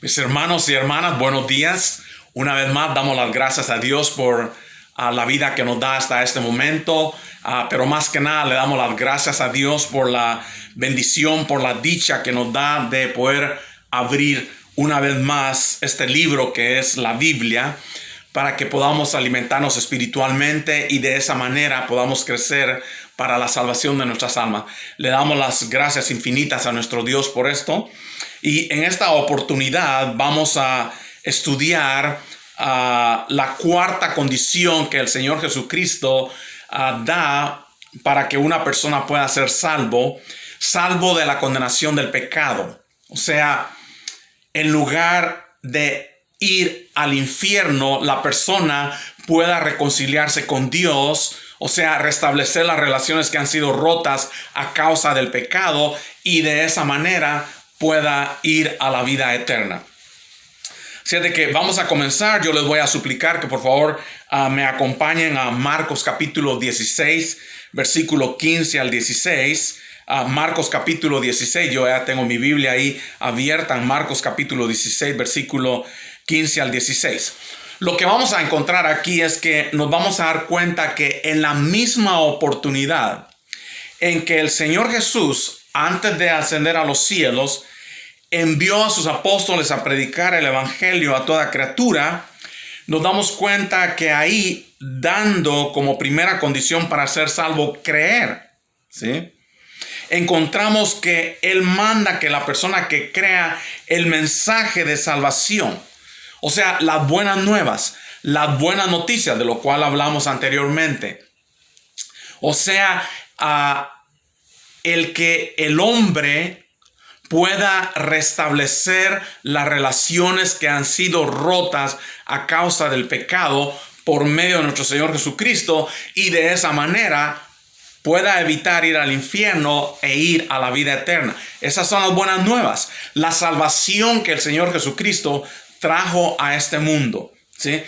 Mis hermanos y hermanas, buenos días. Una vez más damos las gracias a Dios por la vida que nos da hasta este momento, pero más que nada le damos las gracias a Dios por la bendición, por la dicha que nos da de poder abrir una vez más este libro que es la Biblia, para que podamos alimentarnos espiritualmente y de esa manera podamos crecer para la salvación de nuestras almas. Le damos las gracias infinitas a nuestro Dios por esto. Y en esta oportunidad vamos a estudiar la cuarta condición que el Señor Jesucristo da para que una persona pueda ser salvo de la condenación del pecado. O sea, en lugar de ir al infierno, la persona pueda reconciliarse con Dios, o sea, restablecer las relaciones que han sido rotas a causa del pecado y de esa manera pueda ir a la vida eterna. Así de que vamos a comenzar. Yo les voy a suplicar que por favor me acompañen a Marcos capítulo 16, versículo 15 al 16. Marcos capítulo 16, yo ya tengo mi Biblia ahí abierta en Marcos capítulo 16, versículo 15 al 16. Lo que vamos a encontrar aquí es que nos vamos a dar cuenta que en la misma oportunidad en que el Señor Jesús, antes de ascender a los cielos, envió a sus apóstoles a predicar el evangelio a toda criatura, nos damos cuenta que ahí, dando como primera condición para ser salvo, creer, ¿sí? Encontramos que Él manda que la persona que crea el mensaje de salvación, o sea, las buenas nuevas, las buenas noticias, de lo cual hablamos anteriormente, o sea, el que el hombre pueda restablecer las relaciones que han sido rotas a causa del pecado por medio de nuestro Señor Jesucristo, y de esa manera pueda evitar ir al infierno e ir a la vida eterna. Esas son las buenas nuevas, la salvación que el Señor Jesucristo trajo a este mundo, ¿sí?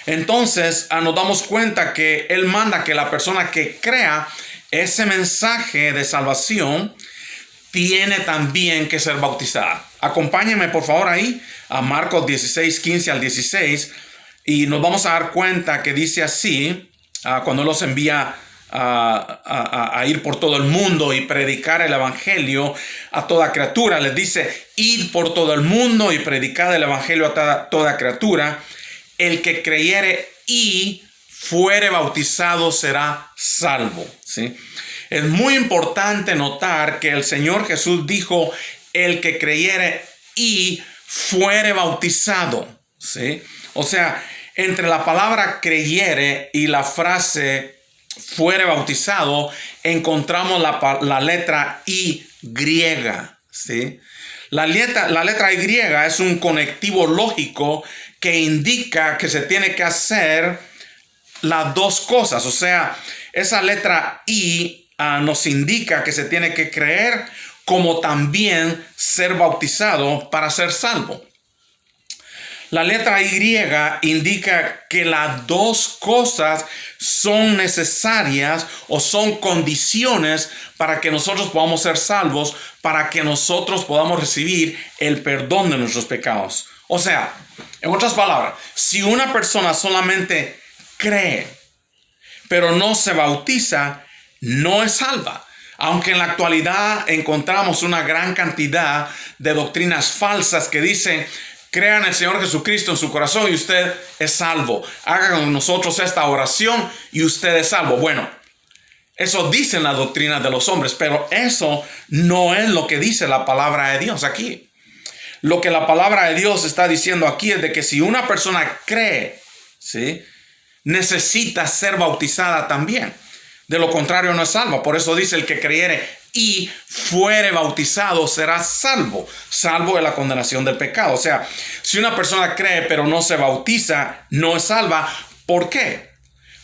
Entonces nos damos cuenta que Él manda que la persona que crea ese mensaje de salvación tiene también que ser bautizada. Acompáñenme por favor ahí a Marcos 16, 15 al 16, y nos vamos a dar cuenta que dice así, cuando los envía a ir por todo el mundo y predicar el evangelio a toda criatura. Les dice: id por todo el mundo y predicad el evangelio a toda criatura. El que creyere y fuere bautizado será salvo, ¿sí? Es muy importante notar que el Señor Jesús dijo: el que creyere y fuere bautizado, ¿sí? O sea, entre la palabra creyere y la frase fuere bautizado encontramos la letra Y, ¿sí? La letra Y es un conectivo lógico que indica que se tiene que hacer las dos cosas. O sea, esa letra Y nos indica que se tiene que creer como también ser bautizado para ser salvo. La letra Y indica que las dos cosas son necesarias o son condiciones para que nosotros podamos ser salvos, para que nosotros podamos recibir el perdón de nuestros pecados. O sea, en otras palabras, si una persona solamente cree, pero no se bautiza, no es salva. Aunque en la actualidad encontramos una gran cantidad de doctrinas falsas que dicen: crean en el Señor Jesucristo en su corazón y usted es salvo. Haga con nosotros esta oración y usted es salvo. Bueno, eso dicen las doctrinas de los hombres, pero eso no es lo que dice la palabra de Dios aquí. Lo que la palabra de Dios está diciendo aquí es de que si una persona cree, ¿sí?, necesita ser bautizada también. De lo contrario no es salvo. Por eso dice: el que creyere y fuere bautizado será salvo de la condenación del pecado. O sea, si una persona cree pero no se bautiza, no es salva. ¿Por qué?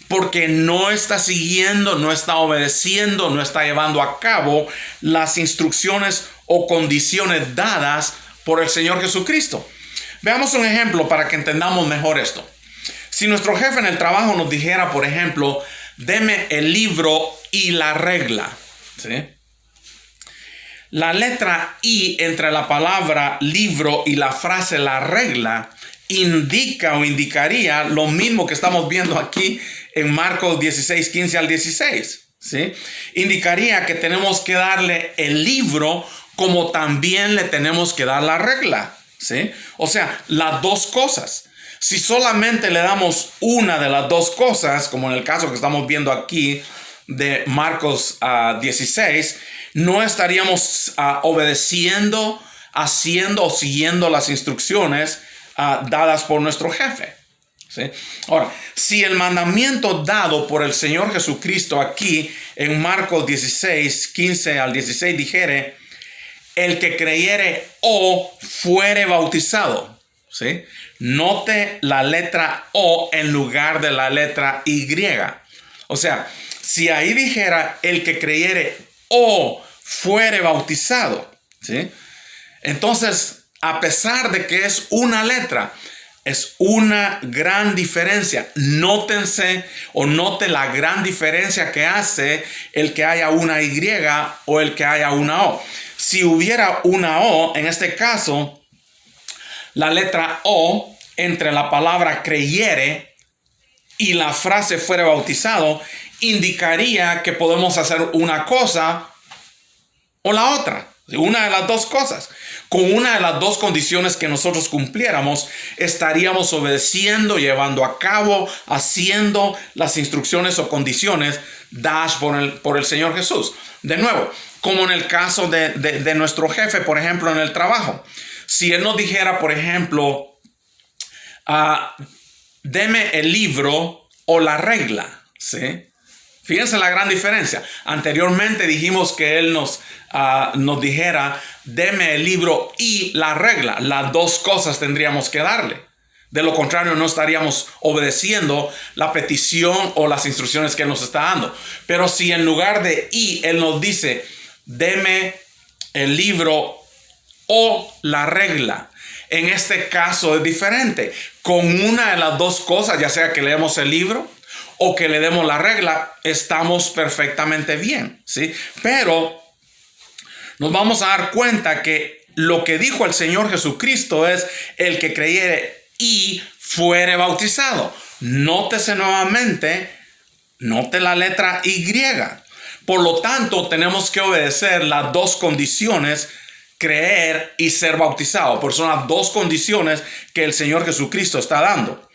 Porque no está siguiendo, no está obedeciendo, no está llevando a cabo las instrucciones o condiciones dadas por el Señor Jesucristo. Veamos un ejemplo para que entendamos mejor esto. Si nuestro jefe en el trabajo nos dijera, por ejemplo: deme el libro y la regla, ¿sí? La letra I entre la palabra libro y la frase la regla indica o indicaría lo mismo que estamos viendo aquí en Marcos 16, 15 al 16. ¿Sí? Indicaría que tenemos que darle el libro como también le tenemos que dar la regla. ¿Sí? O sea, las dos cosas. Si solamente le damos una de las dos cosas, como en el caso que estamos viendo aquí de Marcos 16, no estaríamos obedeciendo, haciendo o siguiendo las instrucciones dadas por nuestro jefe. ¿Sí? Ahora, si el mandamiento dado por el Señor Jesucristo aquí en Marcos 16, 15 al 16 dijere, el que creyere o fuere bautizado. ¿Sí? Note la letra O en lugar de la letra Y. O sea, si ahí dijera el que creyere o fuere bautizado, ¿sí? Entonces, a pesar de que es una letra, es una gran diferencia. Nótense o note la gran diferencia que hace el que haya una Y o el que haya una O. Si hubiera una O, en este caso, la letra O entre la palabra creyere y la frase fuere bautizado, indicaría que podemos hacer una cosa o la otra. Una de las dos cosas. Con una de las dos condiciones que nosotros cumpliéramos, estaríamos obedeciendo, llevando a cabo, haciendo las instrucciones o condiciones dadas por el Señor Jesús. De nuevo, como en el caso de nuestro jefe, por ejemplo, en el trabajo. Si él nos dijera, por ejemplo, deme el libro o la regla, ¿sí? Fíjense la gran diferencia. Anteriormente dijimos que él nos dijera, deme el libro y la regla. Las dos cosas tendríamos que darle. De lo contrario, no estaríamos obedeciendo la petición o las instrucciones que él nos está dando. Pero si en lugar de y, él nos dice, deme el libro o la regla. En este caso es diferente. Con una de las dos cosas, ya sea que leemos el libro o que le demos la regla, estamos perfectamente bien, ¿sí? Pero nos vamos a dar cuenta que lo que dijo el Señor Jesucristo es el que creyere y fuere bautizado. Nótese nuevamente, note la letra Y. Por lo tanto, tenemos que obedecer las dos condiciones, creer y ser bautizado. Por son las dos condiciones que el Señor Jesucristo está dando.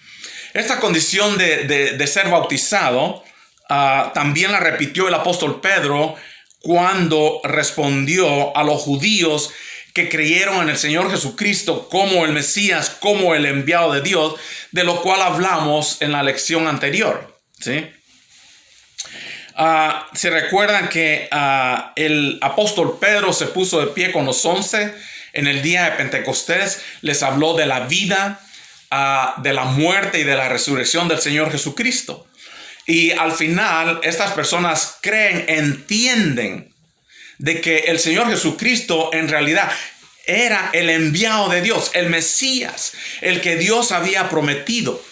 Esta condición de ser bautizado también la repitió el apóstol Pedro cuando respondió a los judíos que creyeron en el Señor Jesucristo como el Mesías, como el enviado de Dios, de lo cual hablamos en la lección anterior, ¿sí? Se recuerdan que el apóstol Pedro se puso de pie con los 11 en el día de Pentecostés, les habló de la vida, de la muerte y de la resurrección del Señor Jesucristo. Y al final estas personas entienden de que el Señor Jesucristo en realidad era el enviado de Dios, el Mesías, el que Dios había prometido.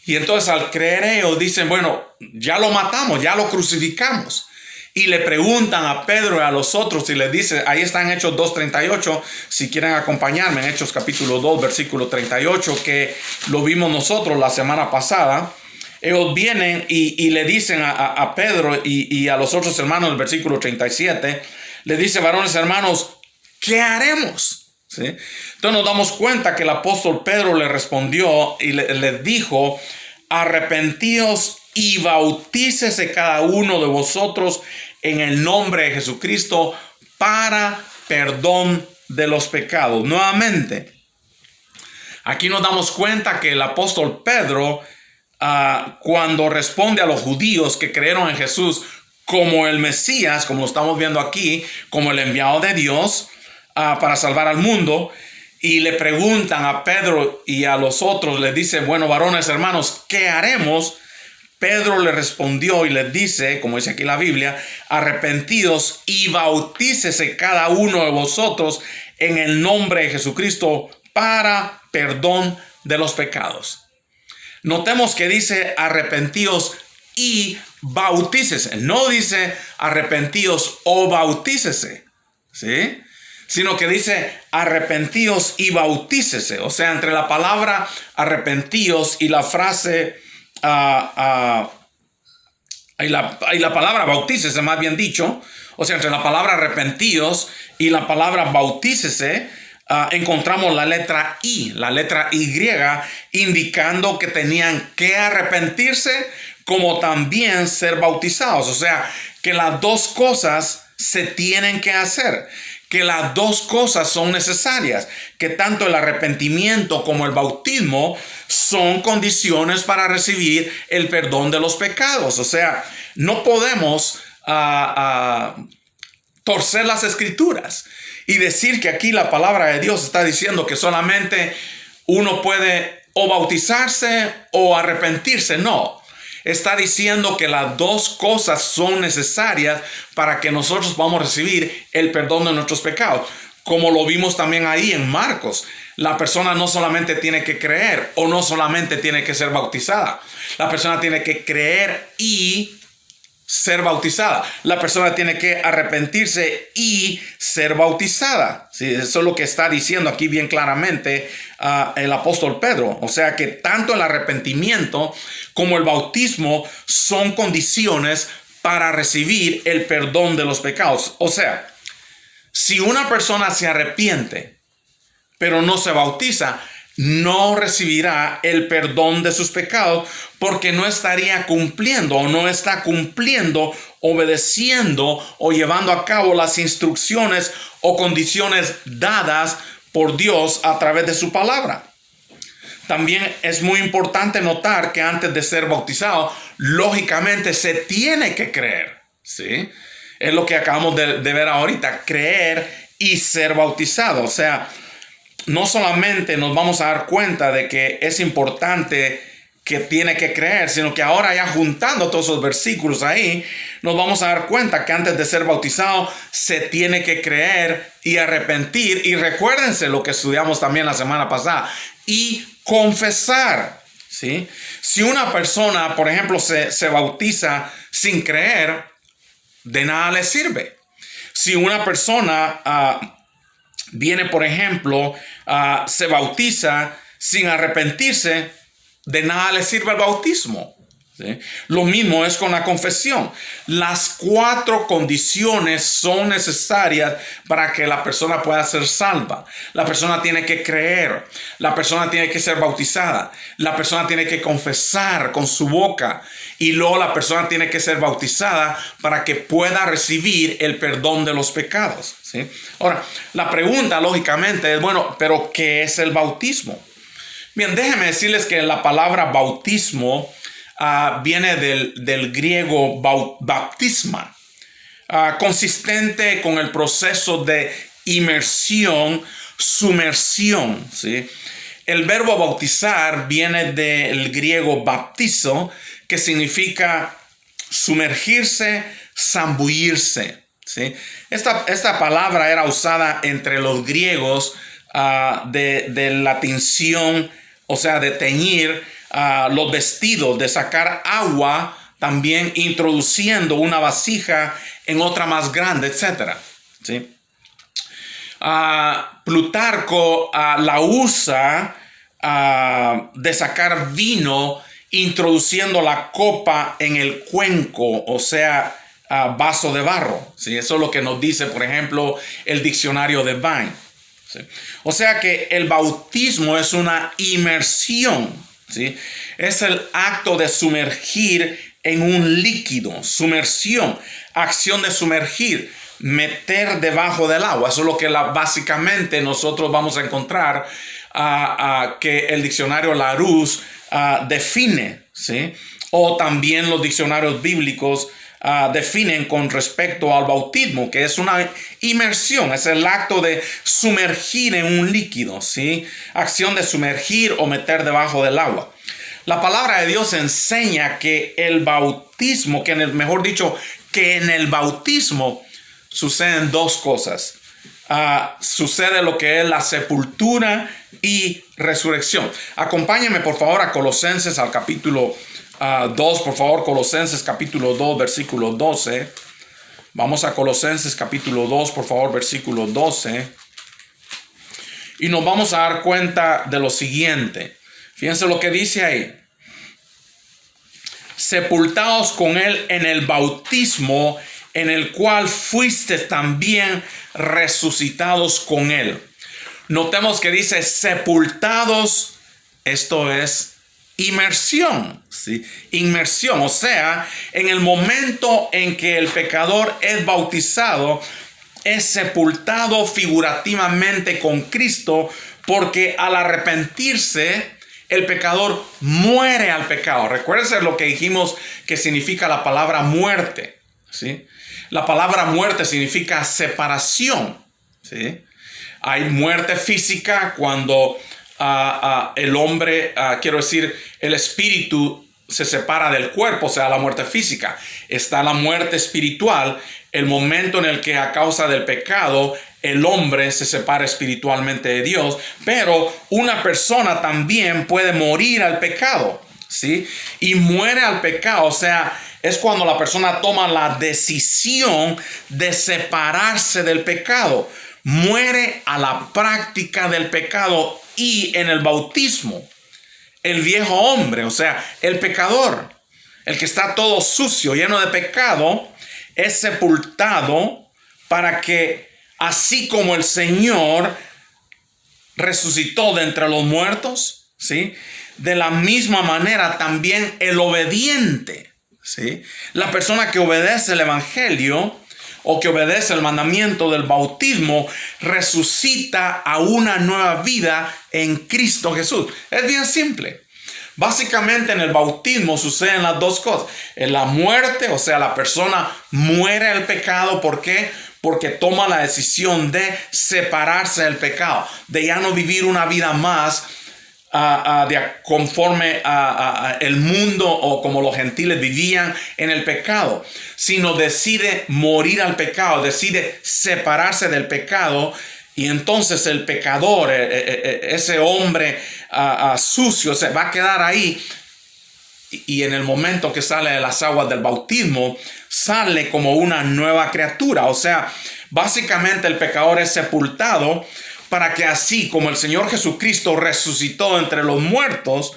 Y entonces al creer ellos dicen, bueno, ya lo matamos, ya lo crucificamos. Y le preguntan a Pedro y a los otros y les dice, ahí está en Hechos 2:38, si quieren acompañarme en Hechos capítulo 2, versículo 38, que lo vimos nosotros la semana pasada. Ellos vienen y le dicen a Pedro y a los otros hermanos, el versículo 37, le dice, varones hermanos, ¿qué haremos? ¿Sí? Entonces nos damos cuenta que el apóstol Pedro le respondió y les dijo, arrepentíos y bautícese cada uno de vosotros en el nombre de Jesucristo para perdón de los pecados. Nuevamente, aquí nos damos cuenta que el apóstol Pedro, cuando responde a los judíos que creyeron en Jesús como el Mesías, como lo estamos viendo aquí, como el enviado de Dios para salvar al mundo, y le preguntan a Pedro y a los otros, les dice, bueno, varones hermanos, ¿qué haremos? Pedro le respondió y les dice, como dice aquí la Biblia, arrepentidos y bautícese cada uno de vosotros en el nombre de Jesucristo para perdón de los pecados. Notemos que dice arrepentidos y bautícese. No dice arrepentidos o bautícese. ¿sí? Sino que dice arrepentíos y bautícese. O sea, entre la palabra arrepentíos y la frase y la palabra bautícese, más bien dicho, o sea, entre la palabra arrepentíos y la palabra bautícese, encontramos la letra I, indicando que tenían que arrepentirse como también ser bautizados. O sea, que las dos cosas se tienen que hacer, que las dos cosas son necesarias, que tanto el arrepentimiento como el bautismo son condiciones para recibir el perdón de los pecados. O sea, no podemos torcer las escrituras y decir que aquí la palabra de Dios está diciendo que solamente uno puede o bautizarse o arrepentirse. No. Está diciendo que las dos cosas son necesarias para que nosotros podamos recibir el perdón de nuestros pecados. Como lo vimos también ahí en Marcos. La persona no solamente tiene que creer o no solamente tiene que ser bautizada. La persona tiene que creer y ser bautizada. La persona tiene que arrepentirse y ser bautizada. Sí, eso es lo que está diciendo aquí bien claramente el apóstol Pedro. O sea que tanto el arrepentimiento como el bautismo son condiciones para recibir el perdón de los pecados. O sea, si una persona se arrepiente pero no se bautiza, no recibirá el perdón de sus pecados porque no estaría cumpliendo o no está cumpliendo, obedeciendo o llevando a cabo las instrucciones o condiciones dadas por Dios a través de su palabra. También es muy importante notar que antes de ser bautizado, lógicamente se tiene que creer, ¿sí? Es lo que acabamos de ver ahorita, creer y ser bautizado. O sea, no solamente nos vamos a dar cuenta de que es importante que tiene que creer, sino que ahora ya juntando todos esos versículos ahí, nos vamos a dar cuenta que antes de ser bautizado se tiene que creer y arrepentir. Y recuérdense lo que estudiamos también la semana pasada, y confesar, ¿sí? Si una persona, por ejemplo, se bautiza sin creer, de nada le sirve. Si una persona viene, por ejemplo, se bautiza sin arrepentirse, de nada le sirve el bautismo, ¿sí? Lo mismo es con la confesión. Las 4 condiciones son necesarias para que la persona pueda ser salva. La persona tiene que creer, la persona tiene que ser bautizada, la persona tiene que confesar con su boca y luego la persona tiene que ser bautizada para que pueda recibir el perdón de los pecados, ¿sí? Ahora, la pregunta lógicamente es, bueno, ¿pero qué es el bautismo? Bien, déjenme decirles que la palabra bautismo viene del griego baptisma, consistente con el proceso de inmersión, sumersión, ¿sí? El verbo bautizar viene del griego baptizo, que significa sumergirse, zambullirse, ¿sí? Esta palabra era usada entre los griegos de la tinción, o sea, de teñir los vestidos, de sacar agua, también introduciendo una vasija en otra más grande, etc. ¿Sí? Plutarco la usa de sacar vino, introduciendo la copa en el cuenco, o sea, vaso de barro, ¿sí? Eso es lo que nos dice, por ejemplo, el diccionario de Vine, ¿sí? O sea que el bautismo es una inmersión, ¿sí? Es el acto de sumergir en un líquido, sumersión, acción de sumergir, meter debajo del agua. Eso es lo que básicamente nosotros vamos a encontrar que el diccionario Larousse define, ¿sí? O también los diccionarios bíblicos definen con respecto al bautismo, que es una inmersión, es el acto de sumergir en un líquido, ¿sí? Acción de sumergir o meter debajo del agua. La palabra de Dios enseña que el bautismo, que en el bautismo suceden 2 cosas. Sucede lo que es la sepultura y resurrección. Acompáñenme por favor a Colosenses al capítulo 2, por favor, Colosenses capítulo 2, versículo 12. Vamos a Colosenses capítulo 2, por favor, versículo 12. Y nos vamos a dar cuenta de lo siguiente. Fíjense lo que dice ahí. Sepultados con él en el bautismo, en el cual fuiste también resucitados con él. Notemos que dice sepultados, esto es inmersión, ¿sí? Inmersión, o sea, en el momento en que el pecador es bautizado, es sepultado figurativamente con Cristo, porque al arrepentirse, el pecador muere al pecado. Recuérdense lo que dijimos que significa la palabra muerte, ¿sí? La palabra muerte significa separación, ¿sí? Hay muerte física cuando el hombre, quiero decir, el espíritu se separa del cuerpo, o sea, la muerte física. Está la muerte espiritual, el momento en el que a causa del pecado el hombre se separa espiritualmente de Dios, pero una persona también puede morir al pecado, ¿sí? Y muere al pecado, o sea, es cuando la persona toma la decisión de separarse del pecado. Muere a la práctica del pecado y en el bautismo, el viejo hombre, o sea, el pecador, el que está todo sucio, lleno de pecado, es sepultado para que así como el Señor resucitó de entre los muertos, ¿sí? De la misma manera también el obediente, ¿sí? La persona que obedece el evangelio o que obedece el mandamiento del bautismo resucita a una nueva vida en Cristo Jesús. Es bien simple. Básicamente en el bautismo suceden las dos cosas. En la muerte, o sea, la persona muere al pecado. ¿Por qué? Porque toma la decisión de separarse del pecado, de ya no vivir una vida más conforme a el mundo o como los gentiles vivían en el pecado, sino decide morir al pecado, decide separarse del pecado. Y entonces el pecador, ese hombre sucio, se va a quedar ahí. Y en el momento que sale de las aguas del bautismo, sale como una nueva criatura. O sea, básicamente el pecador es sepultado para que así como el Señor Jesucristo resucitó entre los muertos,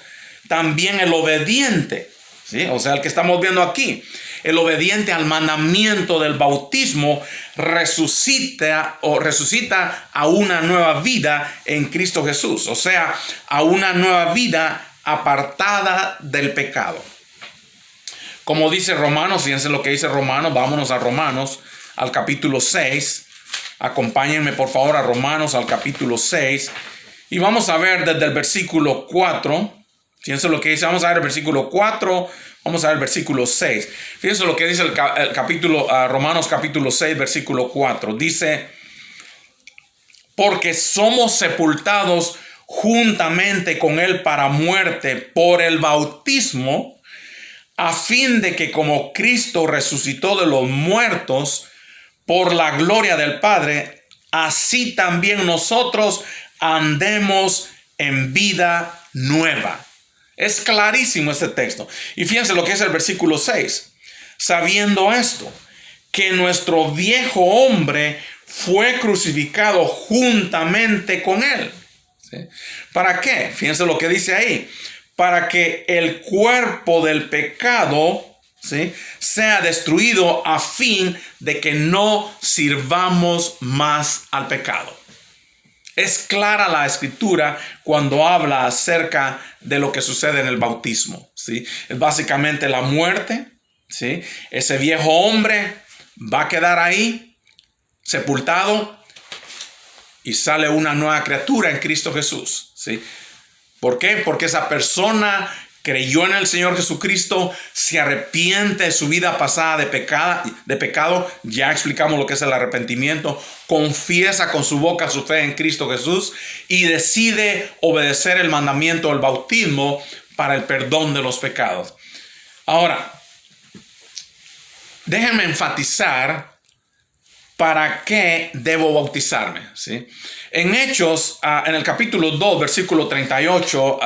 también el obediente, ¿sí? O sea, el que estamos viendo aquí, el obediente al mandamiento del bautismo resucita a una nueva vida en Cristo Jesús. O sea, a una nueva vida apartada del pecado. Como dice Romanos, fíjense lo que dice Romanos, vámonos a Romanos, al capítulo 6. Acompáñenme por favor a Romanos, al capítulo 6. Y vamos a ver desde el versículo 4. Fíjense lo que dice, vamos a ver el versículo 4, vamos a ver el versículo 6. Fíjense lo que dice el capítulo, Romanos capítulo 6, versículo 4. Dice, porque somos sepultados juntamente con él para muerte por el bautismo, a fin de que como Cristo resucitó de los muertos por la gloria del Padre, así también nosotros andemos en vida nueva. Es clarísimo este texto. Y fíjense lo que es el versículo 6. Sabiendo esto, que nuestro viejo hombre fue crucificado juntamente con él. ¿Sí? ¿Para qué? Fíjense lo que dice ahí. Para que el cuerpo del pecado, ¿sí?, sea destruido a fin de que no sirvamos más al pecado. Es clara la escritura cuando habla acerca de lo que sucede en el bautismo, ¿sí? Es básicamente la muerte, ¿sí? Ese viejo hombre va a quedar ahí, sepultado, y sale una nueva criatura en Cristo Jesús, ¿sí? ¿Por qué? Porque esa persona creyó en el Señor Jesucristo, se arrepiente de su vida pasada de pecado, ya explicamos lo que es el arrepentimiento, confiesa con su boca su fe en Cristo Jesús y decide obedecer el mandamiento del bautismo para el perdón de los pecados. Ahora, déjenme enfatizar para qué debo bautizarme, ¿sí? En Hechos, en el capítulo 2, versículo 38,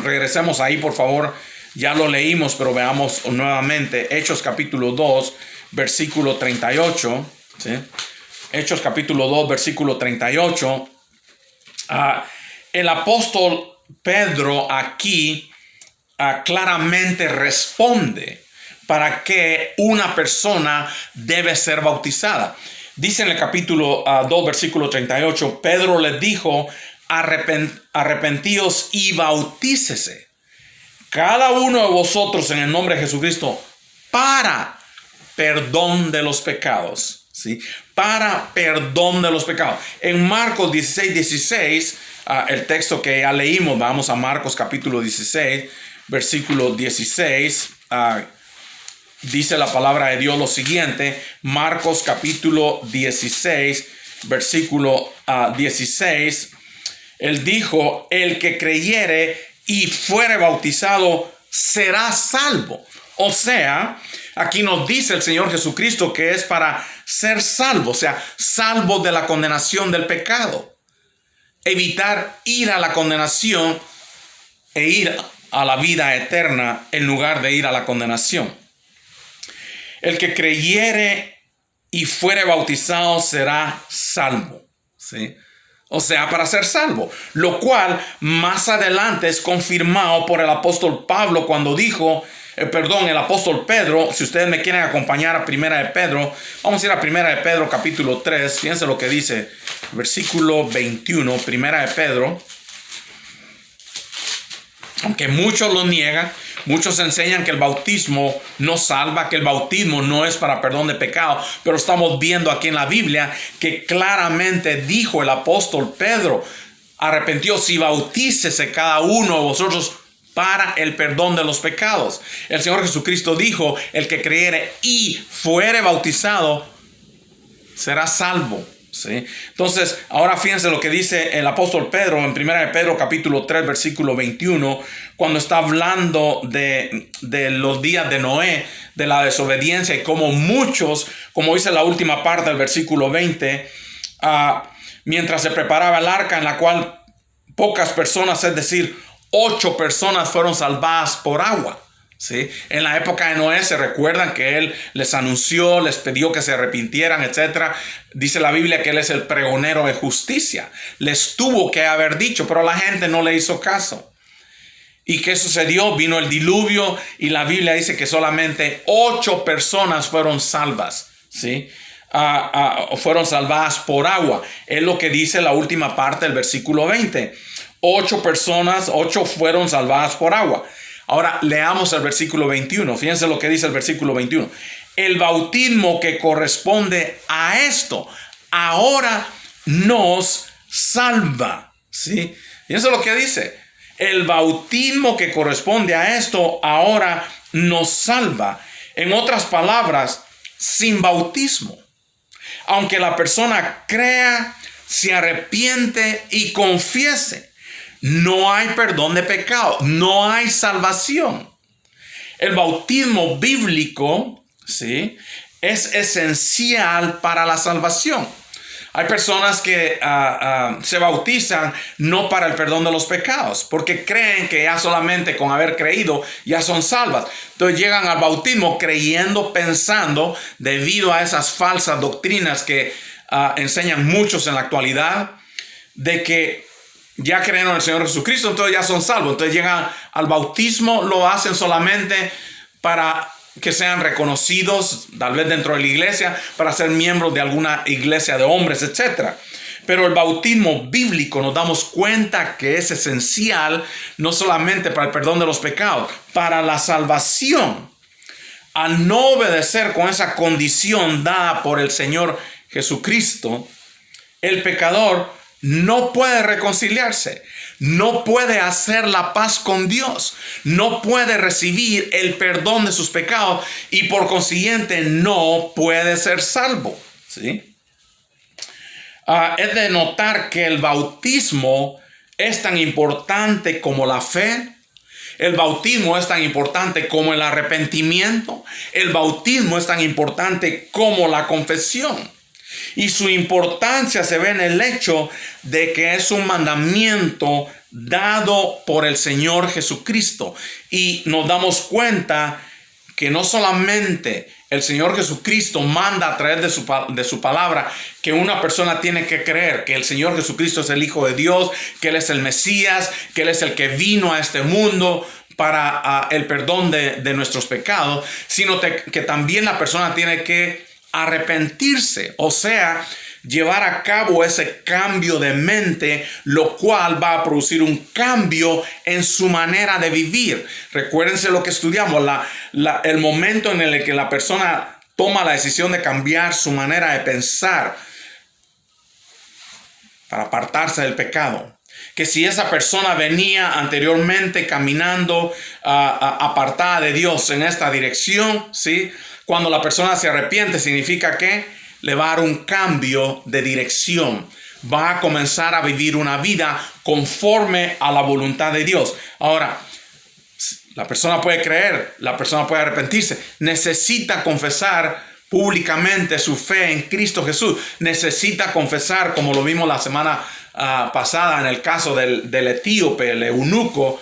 regresemos ahí, por favor. Ya lo leímos, pero veamos nuevamente. Hechos capítulo 2, versículo 38. ¿Sí? Hechos capítulo 2, versículo 38. El apóstol Pedro aquí claramente responde para que una persona debe ser bautizada. Dice en el capítulo 2, versículo 38, Pedro les dijo, arrepentíos y bautícese cada uno de vosotros en el nombre de Jesucristo para perdón de los pecados. ¿Sí? Para perdón de los pecados. En Marcos 16, 16, el texto que ya leímos, vamos a Marcos capítulo 16, versículo 16, dice la palabra de Dios lo siguiente. Marcos capítulo 16, versículo 16, él dijo, el que creyere y fuere bautizado será salvo. O sea, aquí nos dice el Señor Jesucristo que es para ser salvo, o sea, salvo de la condenación del pecado. Evitar ir a la condenación e ir a la vida eterna en lugar de ir a la condenación. El que creyere y fuere bautizado será salvo. ¿Sí? O sea, para ser salvo. Lo cual más adelante es confirmado por el apóstol Pablo cuando dijo, el apóstol Pedro. Si ustedes me quieren acompañar a Primera de Pedro, vamos a ir a Primera de Pedro capítulo 3. Fíjense lo que dice, versículo 21, Primera de Pedro. Aunque muchos lo niegan, muchos enseñan que el bautismo no salva, que el bautismo no es para perdón de pecado, pero estamos viendo aquí en la Biblia que claramente dijo el apóstol Pedro, arrepentíos y bautícese cada uno de vosotros para el perdón de los pecados. El Señor Jesucristo dijo, el que creyere y fuere bautizado será salvo. ¿Sí? Entonces, ahora fíjense lo que dice el apóstol Pedro en 1 de Pedro capítulo 3, versículo 21, cuando está hablando de los días de Noé, de la desobediencia y como muchos, como dice la última parte del versículo 20, mientras se preparaba el arca en la cual pocas personas, es decir, 8 personas fueron salvadas por agua. ¿Sí? En la época de Noé se recuerdan que él les anunció, les pidió que se arrepintieran, etc. Dice la Biblia que él es el pregonero de justicia. Les tuvo que haber dicho, pero la gente no le hizo caso. ¿Y qué sucedió? Vino el diluvio y la Biblia dice que solamente 8 personas fueron salvas. ¿Sí? Fueron salvadas por agua. Es lo que dice la última parte del versículo 20. 8 personas, 8 fueron salvadas por agua. Ahora leamos el versículo 21. Fíjense lo que dice el versículo 21. El bautismo que corresponde a esto ahora nos salva. ¿Sí? Fíjense lo que dice. El bautismo que corresponde a esto ahora nos salva. En otras palabras, sin bautismo, aunque la persona crea, se arrepiente y confiese, no hay perdón de pecado, no hay salvación. El bautismo bíblico, ¿sí?, es esencial para la salvación. Hay personas que se bautizan no para el perdón de los pecados, porque creen que ya solamente con haber creído ya son salvas. Entonces llegan al bautismo creyendo, pensando, debido a esas falsas doctrinas que enseñan muchos en la actualidad, de que ya creen en el Señor Jesucristo, entonces ya son salvos. Entonces llegan al bautismo, lo hacen solamente para que sean reconocidos, tal vez dentro de la iglesia, para ser miembros de alguna iglesia de hombres, etc. Pero el bautismo bíblico nos damos cuenta que es esencial, no solamente para el perdón de los pecados, para la salvación. Al no obedecer con esa condición dada por el Señor Jesucristo, el pecador no puede reconciliarse, no puede hacer la paz con Dios, no puede recibir el perdón de sus pecados y por consiguiente no puede ser salvo. ¿Sí? Es de notar que el bautismo es tan importante como la fe. El bautismo es tan importante como el arrepentimiento. El bautismo es tan importante como la confesión. Y su importancia se ve en el hecho de que es un mandamiento dado por el Señor Jesucristo. Y nos damos cuenta que no solamente el Señor Jesucristo manda a través de su palabra que una persona tiene que creer que el Señor Jesucristo es el Hijo de Dios, que Él es el Mesías, que Él es el que vino a este mundo para el perdón de nuestros pecados, sino que también la persona tiene que arrepentirse, o sea, llevar a cabo ese cambio de mente, lo cual va a producir un cambio en su manera de vivir. Recuérdense lo que estudiamos, el momento en el que la persona toma la decisión de cambiar su manera de pensar para apartarse del pecado. Que si esa persona venía anteriormente caminando apartada de Dios en esta dirección, ¿sí? Cuando la persona se arrepiente, significa que le va a dar un cambio de dirección. Va a comenzar a vivir una vida conforme a la voluntad de Dios. Ahora, la persona puede creer, la persona puede arrepentirse. Necesita confesar públicamente su fe en Cristo Jesús. Necesita confesar, como lo vimos la semana pasada en el caso del etíope, el eunuco,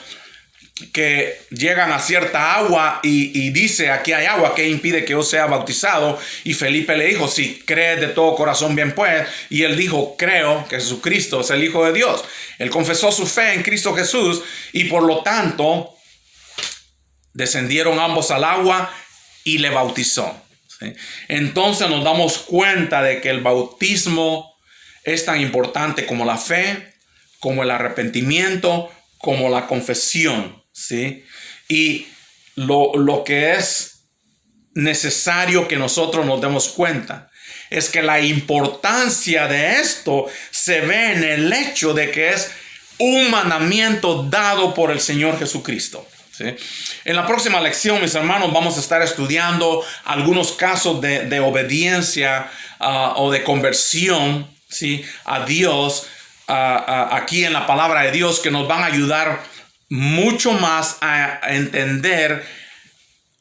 que llegan a cierta agua y dice, aquí hay agua, ¿qué impide que yo sea bautizado? Y Felipe le dijo, si crees de todo corazón, bien pues. Y él dijo, creo que Jesucristo es el Hijo de Dios. Él confesó su fe en Cristo Jesús y por lo tanto descendieron ambos al agua y le bautizó, ¿sí? Entonces nos damos cuenta de que el bautismo es tan importante como la fe, como el arrepentimiento, como la confesión. ¿Sí? Y lo que es necesario que nosotros nos demos cuenta es que la importancia de esto se ve en el hecho de que es un mandamiento dado por el Señor Jesucristo, ¿sí? En la próxima lección, mis hermanos, vamos a estar estudiando algunos casos de obediencia o de conversión, ¿sí? A Dios aquí en la palabra de Dios, que nos van a ayudar mucho más a entender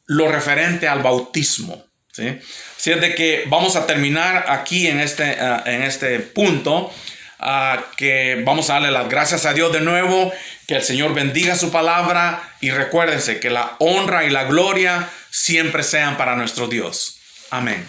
lo referente al bautismo, ¿sí? Así es de que vamos a terminar aquí en este punto, que vamos a darle las gracias a Dios de nuevo, que el Señor bendiga su palabra y recuérdense que la honra y la gloria siempre sean para nuestro Dios. Amén.